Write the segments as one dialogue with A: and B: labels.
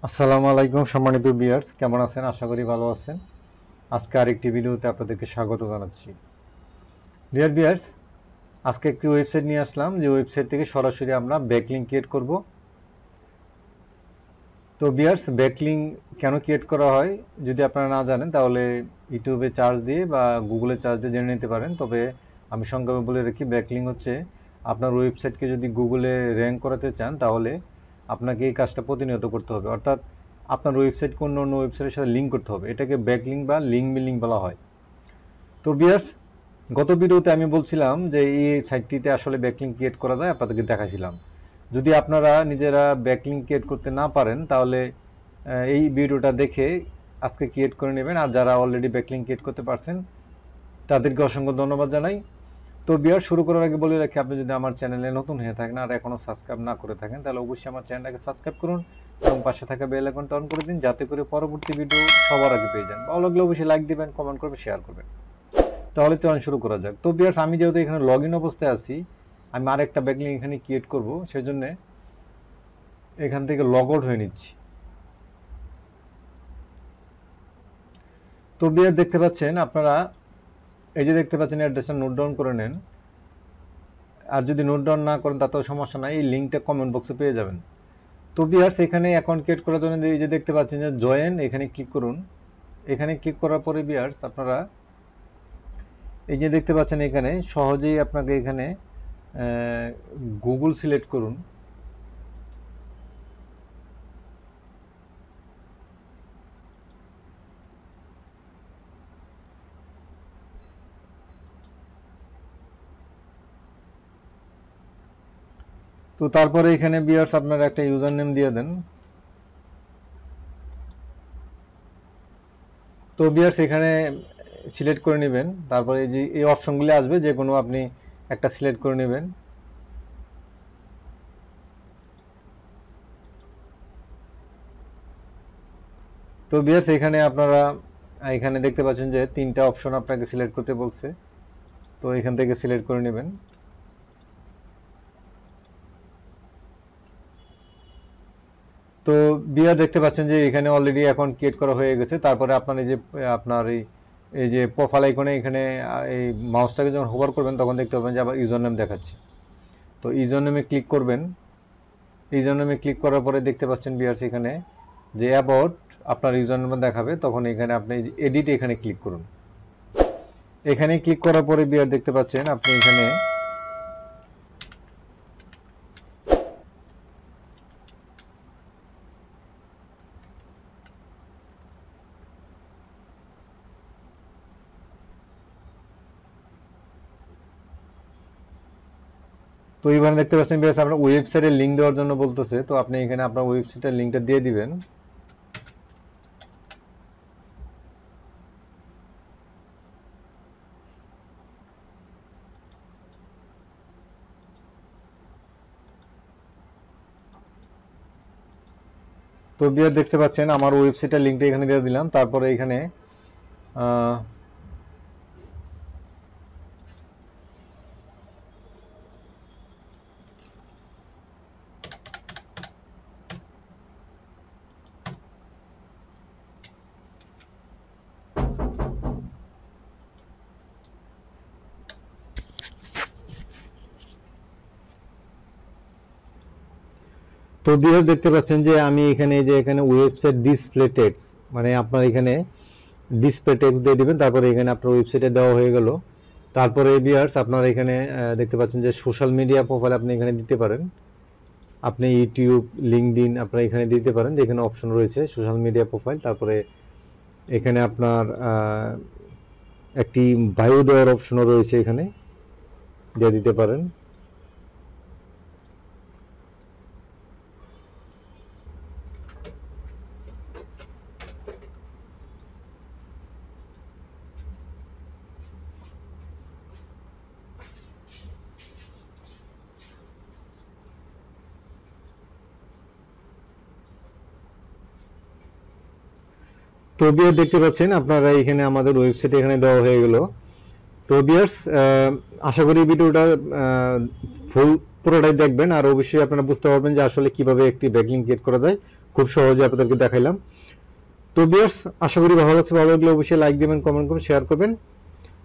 A: আসসালামু আলাইকুম সম্মানিত ভিউয়ার্স, কেমন আছেন? আশা করি ভালো আছেন। আজকে আরেকটি ভিডিওতে আপনাদেরকে স্বাগত জানাচ্ছি। ডিয়ার ভিউয়ার্স, আজকে একটি ওয়েবসাইট নিয়ে আসলাম, যে ওয়েবসাইট থেকে সরাসরি আমরা ব্যাকলিঙ্ক ক্রিয়েট করব। তো ভিউয়ার্স, ব্যাকলিঙ্ক কেন ক্রিয়েট করা হয় যদি আপনারা না জানেন, তাহলে ইউটিউবে চার্জ দিয়ে বা গুগলে চার্জ দিয়ে জেনে নিতে পারেন। তবে আমি সংক্ষেপে বলে রাখি, ব্যাকলিঙ্ক হচ্ছে আপনার ওয়েবসাইটকে যদি গুগলে র্যাঙ্ক করাতে চান, তাহলে আপনাকে এই কাজটা প্রতিনিয়ত করতে হবে। অর্থাৎ আপনার ওয়েবসাইটকে অন্য অন্য ওয়েবসাইটের সাথে লিঙ্ক করতে হবে। এটাকে ব্যাকলিঙ্ক বা লিঙ্ক বিল্ডিং বলা হয়। তো ভিউয়ার্স, গত ভিডিওতে আমি বলছিলাম যে এই সাইটটিতে আসলে ব্যাকলিঙ্ক ক্রিয়েট করা যায়, আপনাদেরকে দেখাইছিলাম। যদি আপনারা নিজেরা ব্যাকলিঙ্ক ক্রিয়েট করতে না পারেন, তাহলে এই ভিডিওটা দেখে আজকে ক্রিয়েট করে নেবেন। আর যারা অলরেডি ব্যাকলিঙ্ক ক্রিয়েট করতে পারছেন, তাদেরকে অসংখ্য ধন্যবাদ জানাই। তো ভিউয়ার্স, শুরু করার আগে বলে রাখি, আপনি যদি আমার চ্যানেলে নতুন হয়ে থাকেন আর এখনও সাবস্ক্রাইব না করে থাকেন, তাহলে অবশ্যই আমার চ্যানেলটাকে সাবস্ক্রাইব করুন এবং পাশে থাকা বেল আইকনটা অন করে দিন, যাতে করে পরবর্তী ভিডিও সবার আগে পেয়ে যান। ভালো লাগলে অবশ্যই লাইক দিবেন, কমেন্ট করবেন, শেয়ার করবেন। তাহলে চলুন শুরু করা যাক। তো ভিউয়ার্স, আমি যেহেতু এখানে লগ ইন অবস্থায় আছি, আমি আরেকটা ব্যাকলিঙ্ক এখানে ক্রিয়েট করব, সেজন্য এখান থেকে লগ আউট হয়ে নিচ্ছি। তো ভিউয়ার্স, দেখতে পাচ্ছেন আপনারা, এই যে দেখতে পাচ্ছেন, অ্যাড্রেসটা নোট ডাউন করে নেন। আর যদি নোট ডাউন না করেন তাতেও সমস্যা নাই, এই লিঙ্কটা কমেন্ট বক্সে পেয়ে যাবেন। তো ভিউয়ার্স, এখানে অ্যাকাউন্ট ক্রিয়েট করার জন্য এই যে দেখতে পাচ্ছেন যে জয়েন, এখানে ক্লিক করুন। এখানে ক্লিক করার পরে ভিউয়ার্স, আপনারা এই যে দেখতে পাচ্ছেন, এখানে সহজেই আপনাকে এখানে গুগল সিলেক্ট করুন। তো তারপরে এখানে ভিউয়ার্স আপনারা একটা ইউজার নেম দিয়ে দেন। তো ভিউয়ার্স, এখানে সিলেক্ট করে নেবেন। তারপরে এই যে এই অপশনগুলি আসবে, যে কোনো আপনি একটা সিলেক্ট করে নেবেন। তো ভিউয়ার্স, এখানে আপনারা এখানে দেখতে পাচ্ছেন যে তিনটা অপশন আপনাকে সিলেক্ট করতে বলছে। তো এখান থেকে সিলেক্ট করে নেবেন। তো ভিউয়ার দেখতে পাচ্ছেন যে এখানে অলরেডি অ্যাকাউন্ট ক্রিয়েট করা হয়ে গেছে। তারপরে আপনার এই যে আপনার এই যে প্রোফাইল আইকনে এখানে এই মাউসটাকে যখন হোভার করবেন, তখন দেখতে পাবেন যে আবার ইউজার নেম দেখাচ্ছে। তো ইউজার নেমে ক্লিক করবেন। ইউজার নেমে ক্লিক করার পরে দেখতে পাচ্ছেন ভিউয়ার্স, এখানে যে অ্যাবাউট আপনার ইউজার নেম দেখাবে, তখন এখানে আপনি এডিট এখানে ক্লিক করুন। এখানে ক্লিক করার পরে ভিউয়ার দেখতে পাচ্ছেন আপনি এখানে তো এইবার দেখতে পাচ্ছেন ভিউয়ার্স, আপনার ওয়েবসাইটের লিঙ্ক দেওয়ার জন্য বলতেছে। তো আপনি এখানে আপনার ওয়েবসাইটের লিঙ্কটা দিয়ে দিবেন। তো ভিউয়ার দেখতে পাচ্ছেন আমার ওয়েবসাইটের লিঙ্কটা এখানে দিয়ে দিলাম। তারপরে এখানে তো ভিউয়ার দেখতে পাচ্ছেন যে আমি এখানে যে এখানে ওয়েবসাইট ডিসপ্লে টেক্সট, মানে আপনার এখানে ডিসপ্লে টেক্সট দিয়ে দিবেন। তারপরে এখানে আপনার ওয়েবসাইটে দেওয়া হয়ে গেল। তারপরে ভিউয়ার্স, আপনারা এখানে দেখতে পাচ্ছেন যে সোশ্যাল মিডিয়া প্রোফাইল আপনি এখানে দিতে পারেন। আপনি ইউটিউব, লিঙ্কডইন আপনারা এখানে দিতে পারেন, যেখানে অপশন রয়েছে সোশ্যাল মিডিয়া প্রোফাইল। তারপরে এখানে আপনার একটি বায়ো দেওয়ার অপশনও রয়েছে, এখানে দিয়ে দিতে পারেন। তো ভিউয়ার দেখতে পাচ্ছেন আপনারা এখানে আমাদের ওয়েবসাইট এখানে দেওয়া হয়ে গেল। তো ভিউয়ার্স, আশা করি ভিডিওটা পুরোটাই দেখবেন, আর অবশ্যই আপনারা বুঝতে পারবেন যে আসলে কিভাবে একটি ব্যাকলিঙ্ক ক্রিয়েট করা যায়। খুব সহজে আপনাদেরকে দেখাইলাম। তো ভিউয়ার্স, আশা করি ভালো লাগছে। ভালো লাগলে অবশ্যই লাইক দিবেন, কমেন্ট করবেন, শেয়ার করবেন।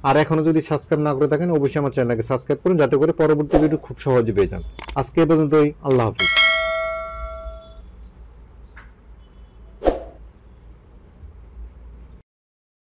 A: আর এখনো যদি সাবস্ক্রাইব না করে থাকেন অবশ্যই আমার চ্যানেলকে সাবস্ক্রাইব করুন, যাতে করে পরবর্তী ভিডিও খুব সহজে পেয়ে যান। আজকে এই পর্যন্তই, আল্লাহ হাফিজ।